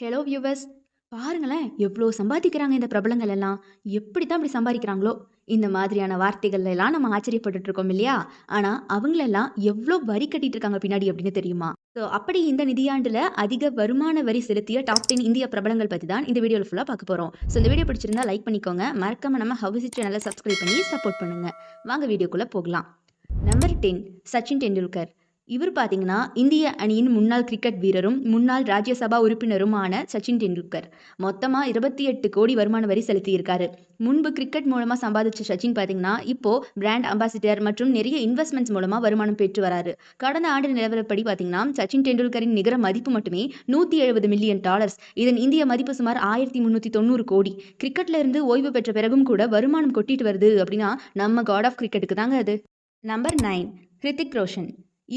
Hello viewers, பாருங்களேன் எவ்வளோ சம்பாதிக்கிறாங்க இந்த பிரபலங்கள் எல்லாம். எப்படி தான் இப்படி சம்பாதிக்கிறாங்களோ? இந்த மாதிரியான வார்த்தைகள்ல எல்லாம் நம்ம ஆச்சரியப்பட்டுட்டு இருக்கோம் இல்லையா? ஆனா அவங்களெல்லாம் எவ்வளோ வரி கட்டிட்டு இருக்காங்க பின்னாடி அப்படின்னு தெரியுமா? ஸோ அப்படி இந்த நிதியாண்டுல அதிக வருமான வரி செலுத்திய டாப் 10 இந்திய பிரபலங்கள் பத்தி தான் இந்த வீடியோல ஃபுல்லா பார்க்க போறோம். ஸோ இந்த வீடியோ பிடிச்சிருந்தா லைக் பண்ணிக்கோங்க. மறக்காம நம்ம ஹவுஸ் சேனலை சப்ஸ்கிரைப் பண்ணி சப்போர்ட் பண்ணுங்க. வாங்க வீடியோக்குள்ள போகலாம். நம்பர் 10 சச்சின் டெண்டுல்கர். இவர் பார்த்தீங்கன்னா இந்திய அணியின் முன்னாள் கிரிக்கெட் வீரரும் முன்னாள் ராஜ்யசபா உறுப்பினருமான சச்சின் டெண்டுல்கர் மொத்தமாக 28 கோடி வருமான வரி செலுத்தியிருக்காரு. முன்பு கிரிக்கெட் மூலமாக சம்பாதிச்ச சச்சின் பார்த்தீங்கன்னா இப்போ பிராண்ட் அம்பாசிடர் மற்றும் நிறைய இன்வெஸ்ட்மெண்ட்ஸ் மூலமாக வருமானம் பெற்று வராரு. கடந்த ஆண்டு நிலவரப்படி பார்த்தீங்கன்னா சச்சின் டெண்டுல்கரின் நிகர மதிப்பு மட்டுமே $170 மில்லியன். இதன் இந்திய மதிப்பு சுமார் 1390 கோடி. கிரிக்கெட்ல இருந்து ஓய்வு பெற்ற பிறகும் கூட வருமானம் கொட்டிட்டு வருது அப்படின்னா நம்ம காட் ஆஃப் கிரிக்கெட்டுக்கு தாங்க அது. நம்பர் 9 ஹிருத்திக் ரோஷன்.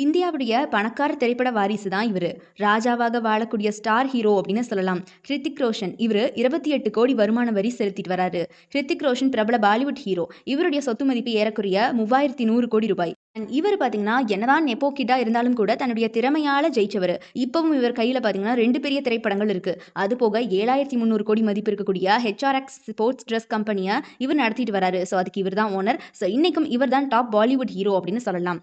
இந்தியாவுடைய பணக்கார திரைப்பட வாரிசு தான் இவர். ராஜாவாக வாழக்கூடிய ஸ்டார் ஹீரோ அப்படின்னு சொல்லலாம். ஹிருத்திக் ரோஷன் இவர் 28 கோடி வருமான வரி செலுத்திட்டு வராரு. ஹிருத்திக் ரோஷன் பிரபல பாலிவுட் ஹீரோ. இவருடைய சொத்து மதிப்பு ஏறக்குறைய 3100 கோடி ரூபாய். இவர் பார்த்தீங்கன்னா என்னதான் நெப்போ கிட்டா இருந்தாலும் கூட தன்னுடைய திறமையால ஜெயிச்சவர். இப்பவும் இவர் கையில் பார்த்தீங்கன்னா 2 பெரிய திரைப்படங்கள் இருக்கு. அது போக 7300 கோடி மதிப்பு இருக்கக்கூடிய HRX ஸ்போர்ட்ஸ் ட்ரெஸ் கம்பெனியை இவர் நடத்திட்டு வராரு. ஸோ அதுக்கு இவர் தான் ஓனர். ஸோ இன்னைக்கும் இவர் தான் டாப் பாலிவுட் ஹீரோ அப்படின்னு சொல்லலாம்.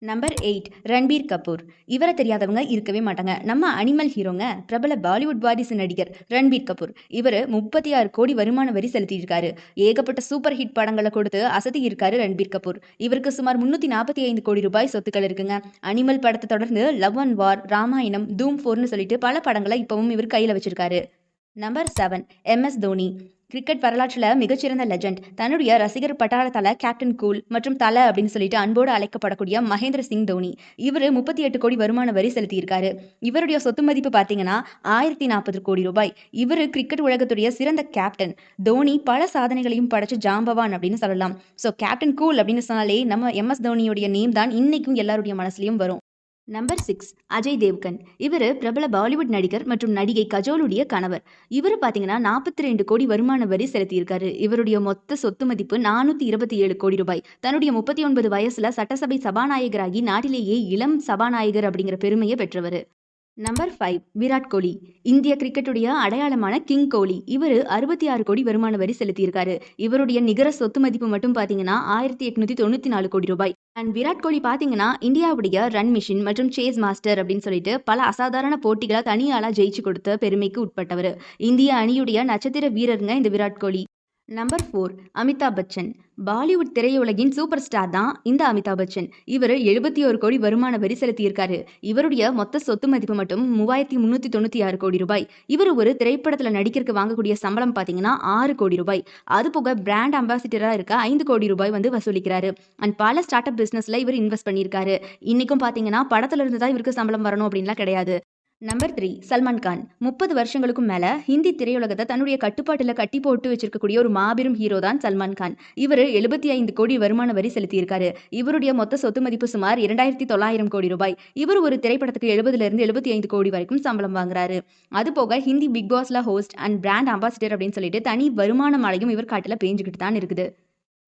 நம்பர் 8 ரன்பீர் கபூர். இவரை தெரியாதவங்க இருக்கவே மாட்டாங்க. நம்ம அனிமல் ஹீரோங்க, பிரபல பாலிவுட் வாரிசு நடிகர் ரன்பீர் கபூர். இவர் 36 கோடி வருமான வரி செலுத்தியிருக்காரு. ஏகப்பட்ட சூப்பர் ஹிட் படங்களை கொடுத்து அசத்தி இருக்காரு ரன்பீர் கபூர். இவருக்கு சுமார் 345 கோடி ரூபாய் சொத்துக்கள் இருக்குங்க. அனிமல் படத்தை தொடர்ந்து லவ் அண்ட் வார், ராமாயணம், தூம் 4ன்னு சொல்லிட்டு பல படங்களை இப்பவும் இவர் கையில் வச்சிருக்காரு. Number 7 MS Dhoni. கிரிக்கெட் வரலாற்றில் மிகச்சிறந்த லெஜண்ட். தன்னுடைய ரசிகர் பட்டாளத்தால கேப்டன் கூல் மற்றும் தலை அப்படின்னு சொல்லிட்டு அன்போடு அழைக்கப்படக்கூடிய மகேந்திர சிங் தோனி. இவர் 38 கோடி வருமான வரி செலுத்தியிருக்காரு. இவருடைய சொத்து மதிப்பு பார்த்தீங்கன்னா 1040 கோடி ரூபாய். இவர் கிரிக்கெட் உலகத்துடைய சிறந்த கேப்டன். தோனி பல சாதனைகளையும் படைச்ச ஜாம்பவான் அப்படின்னு சொல்லலாம். ஸோ கேப்டன் கூல் அப்படின்னு சொன்னாலே நம்ம MS தோனியுடைய நேம் தான் இன்னைக்கும் எல்லாருடைய மனசுலையும் வரும். நம்பர் 6 அஜய் தேவ்கன். இவர் பிரபல பாலிவுட் நடிகர் மற்றும் நடிகை கஜோலுடைய கணவர். இவர் பார்த்தீங்கன்னா 42 கோடி வருமான வரி செலுத்தியிருக்காரு. இவருடைய மொத்த சொத்து மதிப்பு 427 கோடி ரூபாய். தன்னுடைய 39 வயசுல சட்டசபை சபாநாயகராகி நாட்டிலேயே இளம் சபாநாயகர் அப்படிங்கிற பெருமையை பெற்றவர். நம்பர் 5 விராட் கோலி. இந்திய கிரிக்கெட்டுடைய அடையாளமான கிங் கோலி. இவர் 66 கோடி வருமான வரி செலுத்தியிருக்காரு. இவருடைய நிகர சொத்து மதிப்பு மட்டும் பார்த்தீங்கன்னா 1894 கோடி ரூபாய். அண்ட் விராட் கோலி பார்த்தீங்கன்னா இந்தியாவுடைய ரன் மிஷின் மற்றும் சேஸ் மாஸ்டர் அப்படின்னு சொல்லிட்டு பல அசாதாரண போட்டிகளை தனியாளா ஜெயிச்சு கொடுத்த பெருமைக்கு உட்பட்டவர். இந்திய அணியுடைய நட்சத்திர வீரருங்க இந்த Virat Kohli. Number 4 Amitabh Bachchan. Bollywood திரையுலகின் super star தான் இந்த அமிதாப் பச்சன். இவர் 71 கோடி வருமான வரி செலுத்தியிருக்காரு. இவருடைய மொத்த சொத்து மதிப்பு மட்டும் 3396 கோடி ரூபாய். இவர் ஒரு திரைப்படத்தில் நடிக்கிறதுக்கு வாங்கக்கூடிய சம்பளம் பார்த்தீங்கன்னா 6 கோடி ரூபாய். அது போக பிராண்ட் அம்பாசிடராக இருக்க 5 கோடி ரூபாய் வந்து வசூலிக்கிறாரு. அண்ட் பல ஸ்டார்ட் அப் பிஸ்னஸ்ல இவர் இன்வெஸ்ட் பண்ணியிருக்காரு. இன்னைக்கும் பார்த்தீங்கன்னா படத்துல இருந்து தான் இவருக்கு சம்பளம் வரணும் அப்படின்லாம் கிடையாது. நம்பர் 3 சல்மான் கான். 30 வருஷங்களுக்கும் மேல ஹிந்தி திரையுலகத்தை தன்னுடைய கட்டுப்பாட்டில் கட்டி போட்டு வச்சிருக்கக்கூடிய ஒரு மாபெரும் ஹீரோ தான் சல்மான் கான். இவர் 75 கோடி வருமான வரி செலுத்தியிருக்காரு. இவருடைய மொத்த சொத்து மதிப்பு சுமார் 2900 கோடி ரூபாய். இவர் ஒரு திரைப்படத்துக்கு 70 75 கோடி வரைக்கும் சம்பளம் வாங்குறாரு. அது போக ஹிந்தி பிக் பாஸ்ல ஹோஸ்ட் அண்ட் பிராண்ட் அம்பாசிடர் அப்படின்னு சொல்லிட்டு தனி வருமான மழையும் இவர் காட்டுல பேஞ்சுக்கிட்டு தான் இருக்குது.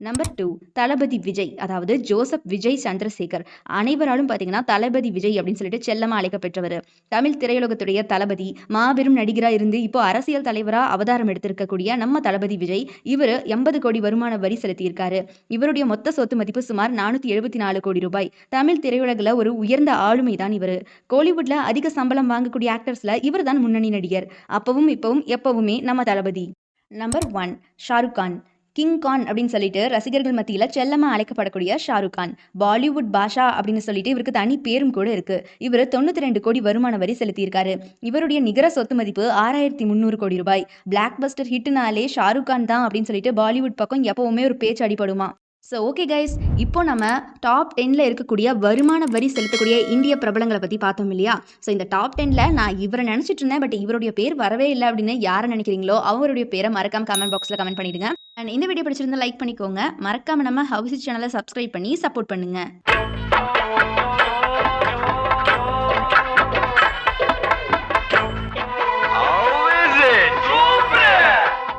நம்பர் 2 தளபதி விஜய், அதாவது ஜோசப் விஜய் சந்திரசேகர். அனைவராலும் பார்த்தீங்கன்னா தளபதி விஜய் அப்படின்னு சொல்லிட்டு செல்லமா அழைக்கப்பெற்றவர். தமிழ் திரையுலகத்துடைய தளபதி, மாபெரும் நடிகராக இருந்து இப்போ அரசியல் தலைவராக அவதாரம் எடுத்திருக்கக்கூடிய நம்ம தளபதி விஜய். இவர் 80 கோடி வருமான வரி செலுத்தியிருக்காரு. இவருடைய மொத்த சொத்து மதிப்பு சுமார் 474 கோடி ரூபாய். தமிழ் திரையுலகில் ஒரு உயர்ந்த ஆளுமை தான் இவர். கோலிவுட்ல அதிக சம்பளம் வாங்கக்கூடிய ஆக்டர்ஸ்ல இவர் தான் முன்னணி நடிகர். அப்பவும் இப்பவும் எப்பவுமே நம்ம தளபதி. நம்பர் 1 ஷாருக் கான். கிங் கான் அப்படின்னு சொல்லிட்டு ரசிகர்கள் மத்தியில் செல்லமா அழைக்கப்படக்கூடிய ஷாருக் கான். பாலிவுட் பாஷா அப்படின்னு சொல்லிட்டு இவருக்கு தனி பேரும் கூட இருக்கு. இவர் 92 கோடி வருமான வரி செலுத்தியிருக்காரு. இவருடைய நிகர சொத்து மதிப்பு 6300 கோடி ரூபாய். பிளாக் பஸ்டர் ஹிட்னாலே ஷாருக் கான் தான் அப்படின்னு சொல்லிட்டு பாலிவுட் பக்கம் எப்பவுமே ஒரு பேச்சு அடிபடுமா. ஸோ ஓகே கைஸ், இப்போ நம்ம டாப் 10ல் இருக்கக்கூடிய வருமான வரி செலுத்தக்கூடிய இந்திய பிரபலங்களை பற்றி பார்த்தோம் இல்லையா? ஸோ இந்த டாப் 10ல் நான் இவரை நினச்சிட்டு இருந்தேன், பட் இவருடைய பேர் வரவே இல்லை அப்படின்னு யாரை நினைக்கிறீங்களோ அவருடைய பேரை மறக்காம கமெண்ட் பாக்ஸில் கமெண்ட் பண்ணிடுங்க. அண்ட் இந்த வீடியோ பிடிச்சிருந்தா லைக் பண்ணிக்கோங்க. மறக்காம நம்ம ஹவுஸ் சேனலை சப்ஸ்கிரைப் பண்ணி சப்போர்ட் பண்ணுங்க.